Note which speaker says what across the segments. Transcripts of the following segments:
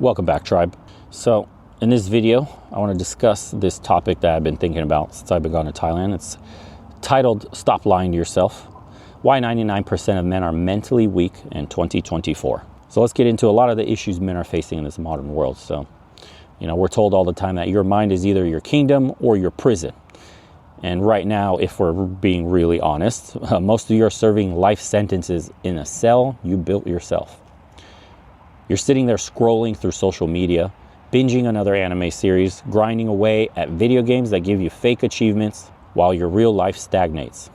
Speaker 1: Welcome back, tribe. So in this video, I want to discuss this topic that I've been thinking about since I've been gone to Thailand. It's titled Stop Lying to Yourself, Why 99% of Men Are Mentally Weak in 2024. So let's get into a lot of the issues men are facing in this modern world. So, we're told all the time that your mind is either your kingdom or your prison. And right now, if we're being really honest, most of you are serving life sentences in a cell you built yourself. You're sitting there scrolling through social media, binging another anime series, grinding away at video games that give you fake achievements while your real life stagnates.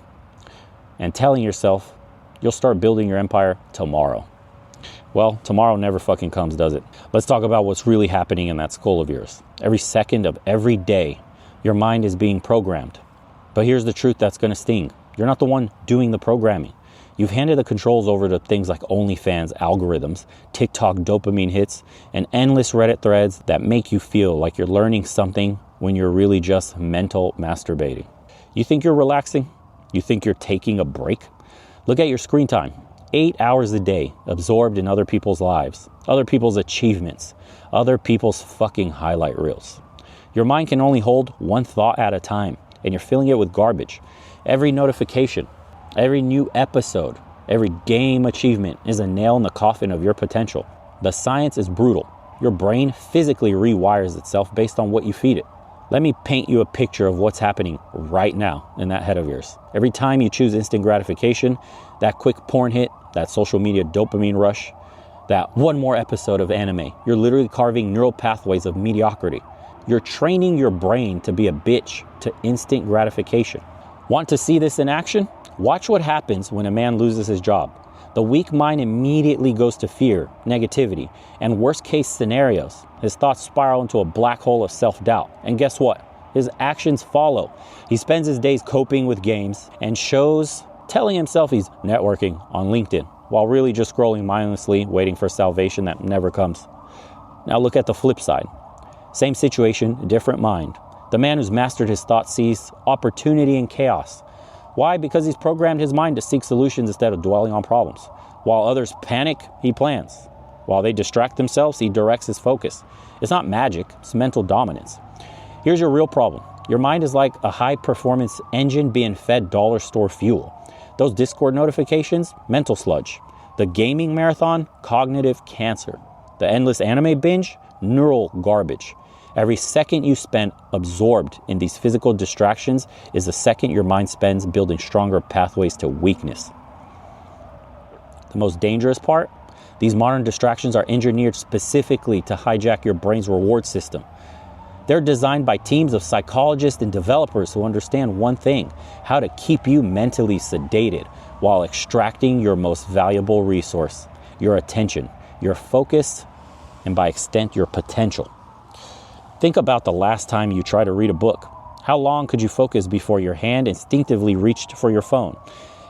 Speaker 1: And telling yourself you'll start building your empire tomorrow. Well, tomorrow never fucking comes, does it? Let's talk about what's really happening in that skull of yours. Every second of every day, your mind is being programmed. But here's the truth that's going to sting. You're not the one doing the programming. You've handed the controls over to things like OnlyFans algorithms, TikTok dopamine hits, and endless Reddit threads that make you feel like you're learning something when you're really just mental masturbating. You think you're relaxing? You think you're taking a break? Look at your screen time. 8 hours a day absorbed in other people's lives, other people's achievements, other people's fucking highlight reels. Your mind can only hold one thought at a time, and you're filling it with garbage. Every notification, every new episode, every game achievement is a nail in the coffin of your potential. The science is brutal. Your brain physically rewires itself based on what you feed it. Let me paint you a picture of what's happening right now in that head of yours. Every time you choose instant gratification, that quick porn hit, that social media dopamine rush, that one more episode of anime, you're literally carving neural pathways of mediocrity. You're training your brain to be a bitch to instant gratification. Want to see this in action? Watch what happens when a man loses his job. The weak mind immediately goes to fear, negativity, and worst case scenarios. His thoughts spiral into a black hole of self-doubt. And guess what? His actions follow. He spends his days coping with games and shows, telling himself he's networking on LinkedIn, while really just scrolling mindlessly, waiting for salvation that never comes. Now look at the flip side. Same situation, different mind. The man who's mastered his thoughts sees opportunity in chaos. Why? Because he's programmed his mind to seek solutions instead of dwelling on problems. While others panic, he plans. While they distract themselves, he directs his focus. It's not magic, it's mental dominance. Here's your real problem. Your mind is like a high-performance engine being fed dollar store fuel. Those Discord notifications, mental sludge. The gaming marathon, cognitive cancer. The endless anime binge, neural garbage. Every second you spend absorbed in these physical distractions is a second your mind spends building stronger pathways to weakness. The most dangerous part? These modern distractions are engineered specifically to hijack your brain's reward system. They're designed by teams of psychologists and developers who understand one thing: how to keep you mentally sedated while extracting your most valuable resource, your attention, your focus, and by extent, your potential. Think about the last time you tried to read a book. How long could you focus before your hand instinctively reached for your phone?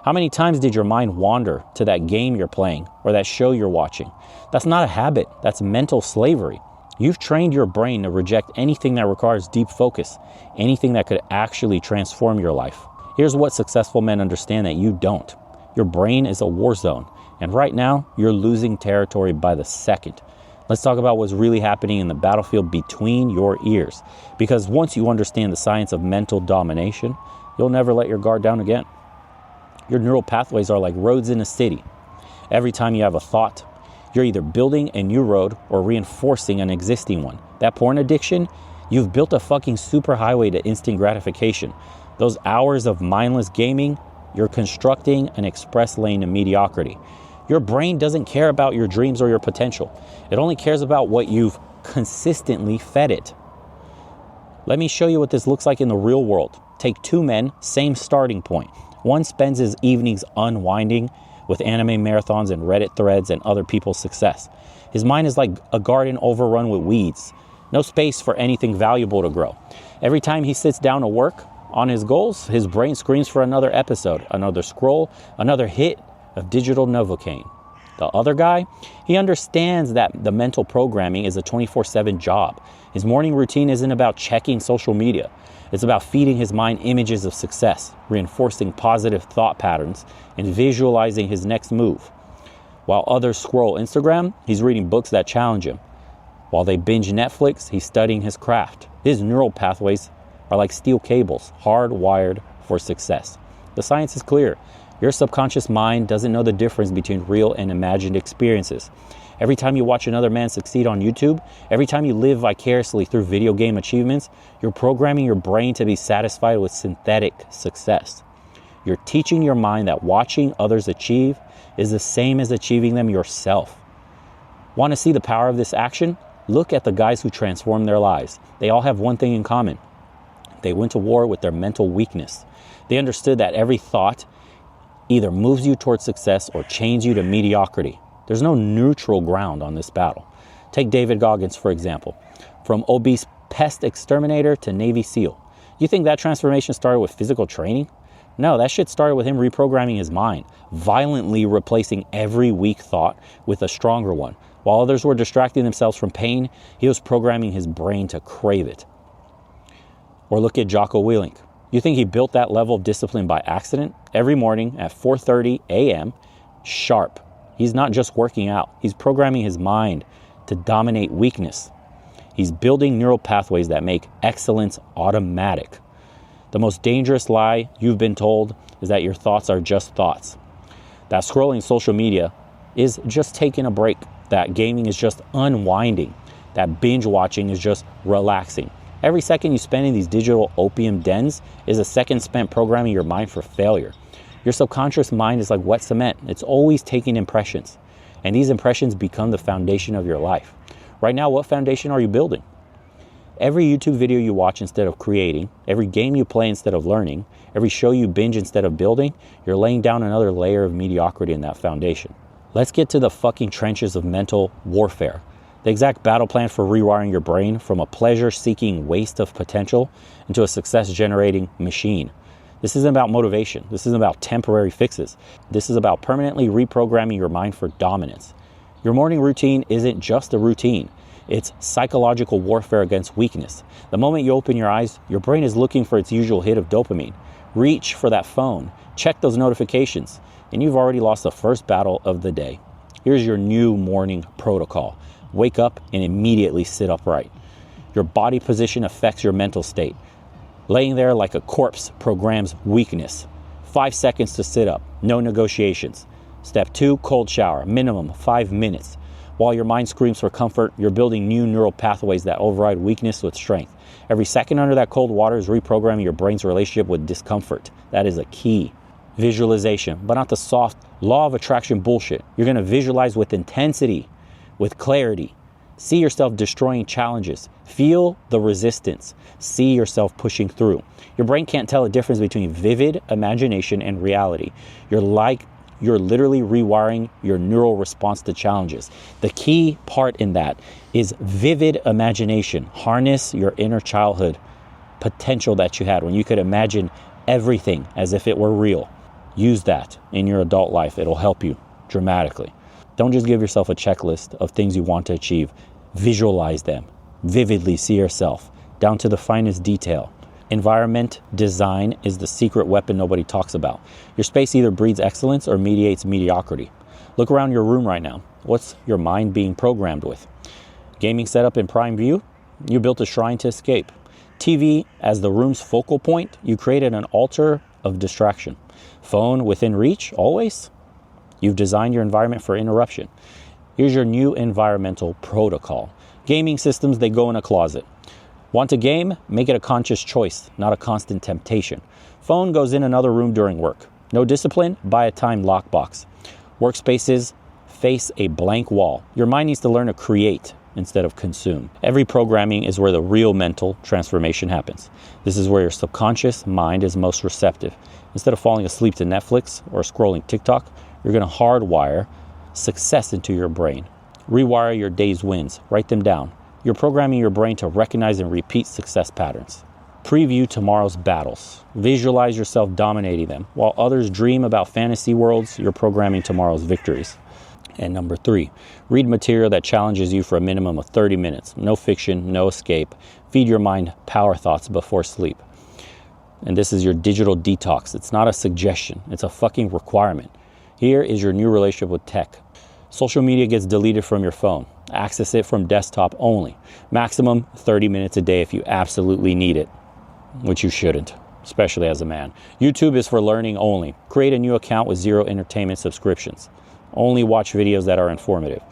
Speaker 1: How many times did your mind wander to that game you're playing or that show you're watching? That's not a habit, that's mental slavery. You've trained your brain to reject anything that requires deep focus, anything that could actually transform your life. Here's what successful men understand that you don't. Your brain is a war zone, and right now, you're losing territory by the second. Let's talk about what's really happening in the battlefield between your ears. Because once you understand the science of mental domination, you'll never let your guard down again. Your neural pathways are like roads in a city. Every time you have a thought, you're either building a new road or reinforcing an existing one. That porn addiction, you've built a fucking superhighway to instant gratification. Those hours of mindless gaming, you're constructing an express lane to mediocrity. Your brain doesn't care about your dreams or your potential. It only cares about what you've consistently fed it. Let me show you what this looks like in the real world. Take two men, same starting point. One spends his evenings unwinding with anime marathons and Reddit threads and other people's success. His mind is like a garden overrun with weeds. No space for anything valuable to grow. Every time he sits down to work on his goals, his brain screams for another episode, another scroll, another hit of digital Novocaine. The other guy, he understands that the mental programming is a 24/7 job. His morning routine isn't about checking social media. It's about feeding his mind images of success, reinforcing positive thought patterns, and visualizing his next move. While others scroll Instagram, he's reading books that challenge him. While they binge Netflix, he's studying his craft. His neural pathways are like steel cables, hardwired for success. The science is clear. Your subconscious mind doesn't know the difference between real and imagined experiences. Every time you watch another man succeed on YouTube, every time you live vicariously through video game achievements, you're programming your brain to be satisfied with synthetic success. You're teaching your mind that watching others achieve is the same as achieving them yourself. Want to see the power of this action? Look at the guys who transformed their lives. They all have one thing in common. They went to war with their mental weakness. They understood that every thought either moves you towards success or chains you to mediocrity. There's no neutral ground on this battle. Take David Goggins, for example. From obese pest exterminator to Navy SEAL. You think that transformation started with physical training? No, that shit started with him reprogramming his mind, violently replacing every weak thought with a stronger one. While others were distracting themselves from pain, he was programming his brain to crave it. Or look at Jocko Willink. You think he built that level of discipline by accident? Every morning at 4:30 a.m., sharp. He's not just working out. He's programming his mind to dominate weakness. He's building neural pathways that make excellence automatic. The most dangerous lie you've been told is that your thoughts are just thoughts. That scrolling social media is just taking a break. That gaming is just unwinding. That binge watching is just relaxing. Every second you spend in these digital opium dens is a second spent programming your mind for failure. Your subconscious mind is like wet cement. It's always taking impressions. And these impressions become the foundation of your life. Right now, what foundation are you building? Every YouTube video you watch instead of creating, every game you play instead of learning, every show you binge instead of building, you're laying down another layer of mediocrity in that foundation. Let's get to the fucking trenches of mental warfare. The exact battle plan for rewiring your brain from a pleasure-seeking waste of potential into a success-generating machine. This isn't about motivation. This isn't about temporary fixes. This is about permanently reprogramming your mind for dominance. Your morning routine isn't just a routine. It's psychological warfare against weakness. The moment you open your eyes, your brain is looking for its usual hit of dopamine. Reach for that phone. Check those notifications. And you've already lost the first battle of the day. Here's your new morning protocol. Wake up and immediately sit upright. Your body position affects your mental state. Laying there like a corpse programs weakness. 5 seconds to sit up. No negotiations. Step 2, cold shower. Minimum 5 minutes. While your mind screams for comfort, you're building new neural pathways that override weakness with strength. Every second under that cold water is reprogramming your brain's relationship with discomfort. That is a key. Visualization, but not the soft law of attraction bullshit. You're going to visualize with intensity, with clarity. See yourself destroying challenges. Feel the resistance. See yourself pushing through. Your brain can't tell the difference between vivid imagination and reality. You're literally rewiring your neural response to challenges. The key part in that is vivid imagination. Harness your inner childhood potential that you had when you could imagine everything as if it were real. Use that in your adult life. It'll help you dramatically. Don't just give yourself a checklist of things you want to achieve. Visualize them. Vividly see yourself down to the finest detail. Environment design is the secret weapon nobody talks about. Your space either breeds excellence or mediates mediocrity. Look around your room right now. What's your mind being programmed with? Gaming setup in prime view? You built a shrine to escape. TV as the room's focal point? You created an altar of distraction. Phone within reach? Always? You've designed your environment for interruption. Here's your new environmental protocol. Gaming systems, they go in a closet. Want to game? Make it a conscious choice, not a constant temptation. Phone goes in another room during work. No discipline? Buy a timed lockbox. Workspaces face a blank wall. Your mind needs to learn to create instead of consume. Every programming is where the real mental transformation happens. This is where your subconscious mind is most receptive. Instead of falling asleep to Netflix or scrolling TikTok, you're going to hardwire success into your brain. Rewire your day's wins. Write them down. You're programming your brain to recognize and repeat success patterns. Preview tomorrow's battles. Visualize yourself dominating them. While others dream about fantasy worlds, you're programming tomorrow's victories. And number 3, read material that challenges you for a minimum of 30 minutes. No fiction, no escape. Feed your mind power thoughts before sleep. And this is your digital detox. It's not a suggestion. It's a fucking requirement. Here is your new relationship with tech. Social media gets deleted from your phone. Access it from desktop only. Maximum 30 minutes a day if you absolutely need it, which you shouldn't, especially as a man. YouTube is for learning only. Create a new account with 0 entertainment subscriptions. Only watch videos that are informative.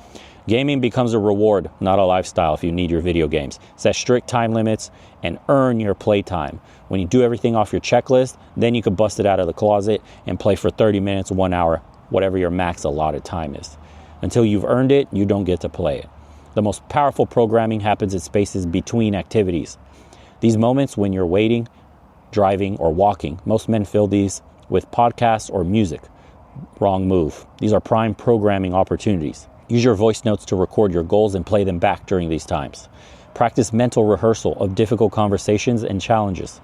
Speaker 1: Gaming becomes a reward, not a lifestyle if you need your video games. Set strict time limits and earn your play time. When you do everything off your checklist, then you can bust it out of the closet and play for 30 minutes, 1 hour, whatever your max allotted time is. Until you've earned it, you don't get to play it. The most powerful programming happens in spaces between activities. These moments when you're waiting, driving, or walking, most men fill these with podcasts or music. Wrong move. These are prime programming opportunities. Use your voice notes to record your goals and play them back during these times. Practice mental rehearsal of difficult conversations and challenges.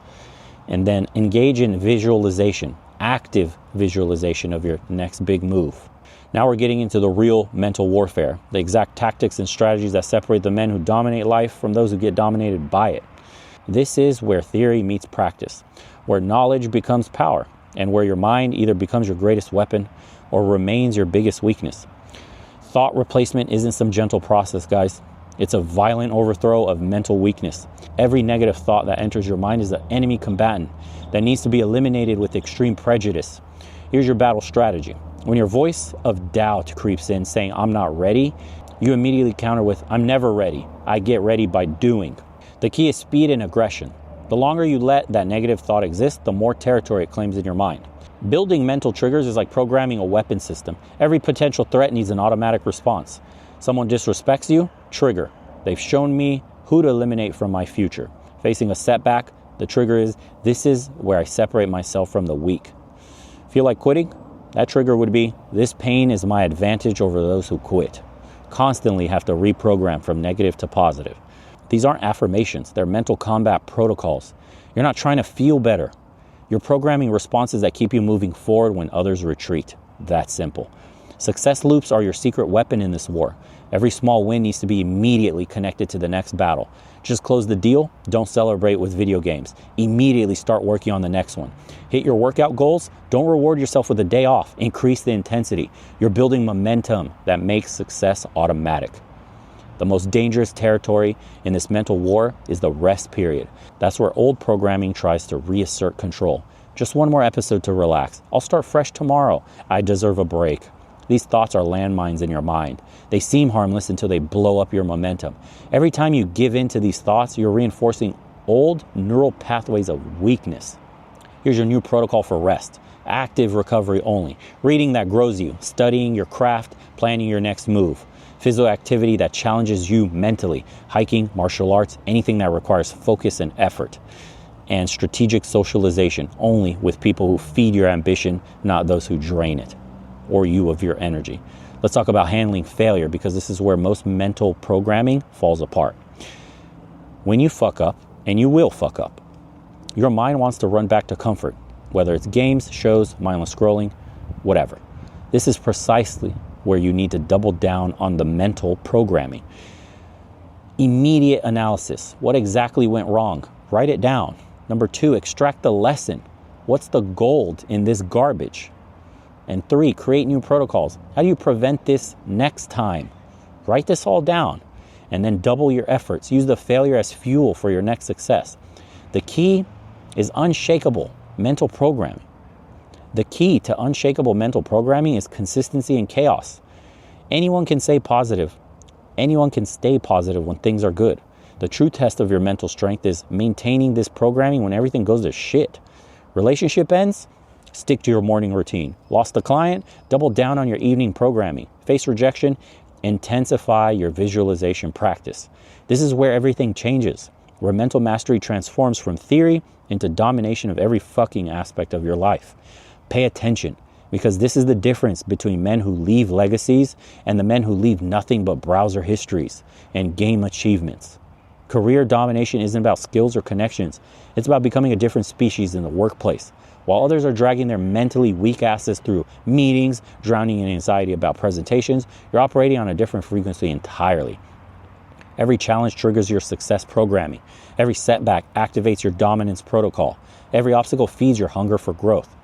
Speaker 1: And then engage in visualization, active visualization of your next big move. Now we're getting into the real mental warfare, the exact tactics and strategies that separate the men who dominate life from those who get dominated by it. This is where theory meets practice, where knowledge becomes power, and where your mind either becomes your greatest weapon or remains your biggest weakness. Thought replacement isn't some gentle process, guys. It's a violent overthrow of mental weakness. Every negative thought that enters your mind is an enemy combatant that needs to be eliminated with extreme prejudice. Here's your battle strategy. When your voice of doubt creeps in saying, "I'm not ready," you immediately counter with, "I'm never ready. I get ready by doing." The key is speed and aggression. The longer you let that negative thought exist, the more territory it claims in your mind. Building mental triggers is like programming a weapon system. Every potential threat needs an automatic response. Someone disrespects you, trigger. They've shown me who to eliminate from my future. Facing a setback, the trigger is, this is where I separate myself from the weak. Feel like quitting? That trigger would be, this pain is my advantage over those who quit. Constantly have to reprogram from negative to positive. These aren't affirmations, they're mental combat protocols. You're not trying to feel better. You're programming responses that keep you moving forward when others retreat. That simple. Success loops are your secret weapon in this war. Every small win needs to be immediately connected to the next battle. Just close the deal, don't celebrate with video games. Immediately start working on the next one. Hit your workout goals, don't reward yourself with a day off. Increase the intensity. You're building momentum that makes success automatic. The most dangerous territory in this mental war is the rest period. That's where old programming tries to reassert control. Just one more episode to relax. I'll start fresh tomorrow. I deserve a break. These thoughts are landmines in your mind. They seem harmless until they blow up your momentum. Every time you give in to these thoughts, you're reinforcing old neural pathways of weakness. Here's your new protocol for rest. Active recovery only. Reading that grows you. Studying your craft. Planning your next move. Physical activity that challenges you mentally. Hiking, martial arts, anything that requires focus and effort. And strategic socialization only with people who feed your ambition, not those who drain it or you of your energy. Let's talk about handling failure, because this is where most mental programming falls apart. When you fuck up, and you will fuck up, your mind wants to run back to comfort, whether it's games, shows, mindless scrolling, whatever. This is precisely where you need to double down on the mental programming. Immediate analysis. What exactly went wrong? Write it down. Number 2, extract the lesson. What's the gold in this garbage? And 3, create new protocols. How do you prevent this next time? Write this all down and then double your efforts. Use the failure as fuel for your next success. The key is unshakable mental programming. The key to unshakable mental programming is consistency and chaos. Anyone can say positive. Anyone can stay positive when things are good. The true test of your mental strength is maintaining this programming when everything goes to shit. Relationship ends? Stick to your morning routine. Lost a client? Double down on your evening programming. Face rejection? Intensify your visualization practice. This is where everything changes, where mental mastery transforms from theory into domination of every fucking aspect of your life. Pay attention, because this is the difference between men who leave legacies and the men who leave nothing but browser histories and game achievements. Career domination isn't about skills or connections. It's about becoming a different species in the workplace. While others are dragging their mentally weak asses through meetings, drowning in anxiety about presentations, you're operating on a different frequency entirely. Every challenge triggers your success programming. Every setback activates your dominance protocol. Every obstacle feeds your hunger for growth.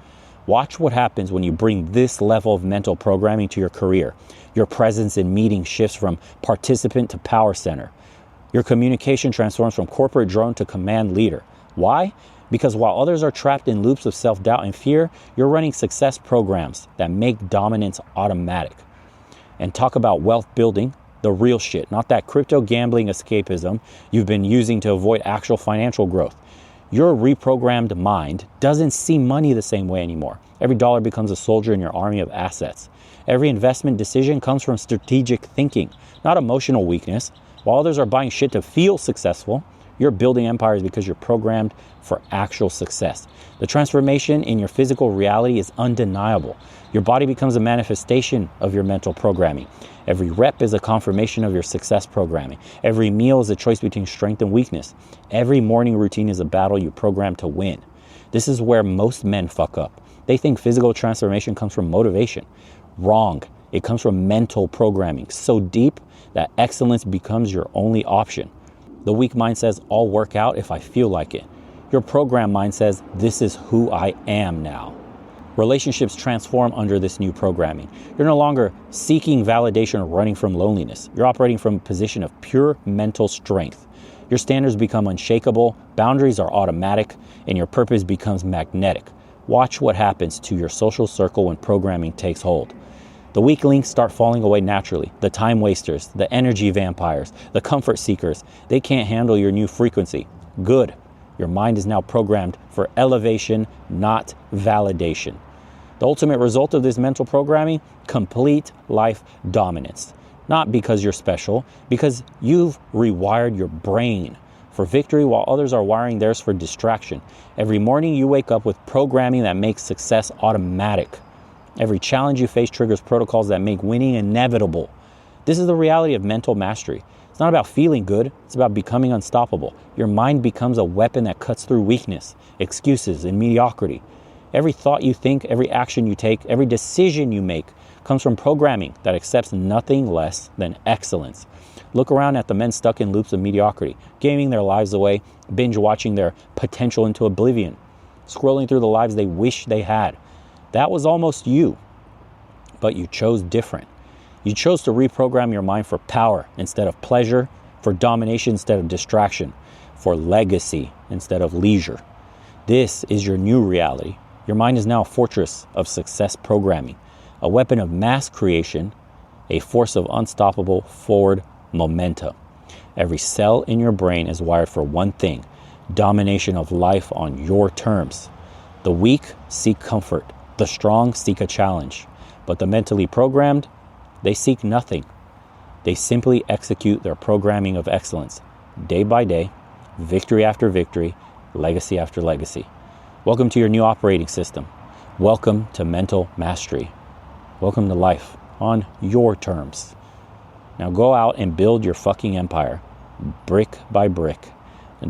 Speaker 1: Watch what happens when you bring this level of mental programming to your career. Your presence in meetings shifts from participant to power center. Your communication transforms from corporate drone to command leader. Why? Because while others are trapped in loops of self-doubt and fear, you're running success programs that make dominance automatic. And talk about wealth building, the real shit, not that crypto gambling escapism you've been using to avoid actual financial growth. Your reprogrammed mind doesn't see money the same way anymore. Every dollar becomes a soldier in your army of assets. Every investment decision comes from strategic thinking, not emotional weakness. While others are buying shit to feel successful, you're building empires because you're programmed for actual success. The transformation in your physical reality is undeniable. Your body becomes a manifestation of your mental programming. Every rep is a confirmation of your success programming. Every meal is a choice between strength and weakness. Every morning routine is a battle you program to win. This is where most men fuck up. They think physical transformation comes from motivation. Wrong. It comes from mental programming so deep that excellence becomes your only option. The weak mind says, I'll work out if I feel like it. Your program mind says, this is who I am now. Relationships transform under this new programming. You're no longer seeking validation or running from loneliness. You're operating from a position of pure mental strength. Your standards become unshakable, boundaries are automatic, and your purpose becomes magnetic. Watch what happens to your social circle when programming takes hold. The weak links start falling away naturally. The time wasters, the energy vampires, the comfort seekers, they can't handle your new frequency. Good. Your mind is now programmed for elevation, not validation. The ultimate result of this mental programming, complete life dominance. Not because you're special, because you've rewired your brain for victory while others are wiring theirs for distraction. Every morning you wake up with programming that makes success automatic. Every challenge you face triggers protocols that make winning inevitable. This is the reality of mental mastery. It's not about feeling good, it's about becoming unstoppable. Your mind becomes a weapon that cuts through weakness, excuses, and mediocrity. Every thought you think, every action you take, every decision you make comes from programming that accepts nothing less than excellence. Look around at the men stuck in loops of mediocrity, gaming their lives away, binge watching their potential into oblivion, scrolling through the lives they wish they had. That was almost you, but you chose different. You chose to reprogram your mind for power instead of pleasure, for domination instead of distraction, for legacy instead of leisure. This is your new reality. Your mind is now a fortress of success programming, a weapon of mass creation, a force of unstoppable forward momentum. Every cell in your brain is wired for one thing: domination of life on your terms. The weak seek comfort. The strong seek a challenge, but the mentally programmed, they seek nothing. They simply execute their programming of excellence, day by day, victory after victory, legacy after legacy. Welcome to your new operating system. Welcome to mental mastery. Welcome to life on your terms. Now go out and build your fucking empire, brick by brick,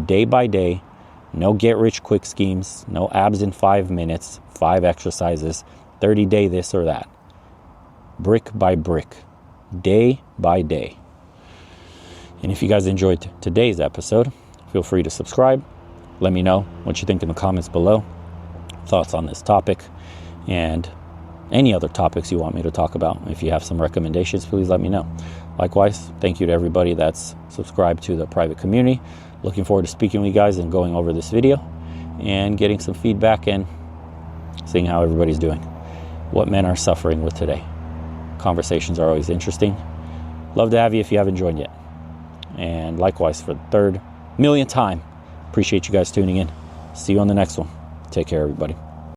Speaker 1: day by day. No get-rich-quick schemes, no abs in 5 minutes, 5 exercises, 30-day this or that. Brick by brick, day by day. And if you guys enjoyed today's episode, feel free to subscribe. Let me know what you think in the comments below. Thoughts on this topic and any other topics you want me to talk about. If you have some recommendations, please let me know. Likewise, thank you to everybody that's subscribed to the private community. Looking forward to speaking with you guys and going over this video and getting some feedback and seeing how everybody's doing. What men are suffering with today. Conversations are always interesting. Love to have you if you haven't joined yet. And likewise, for the 3rd millionth time, appreciate you guys tuning in. See you on the next one. Take care, everybody.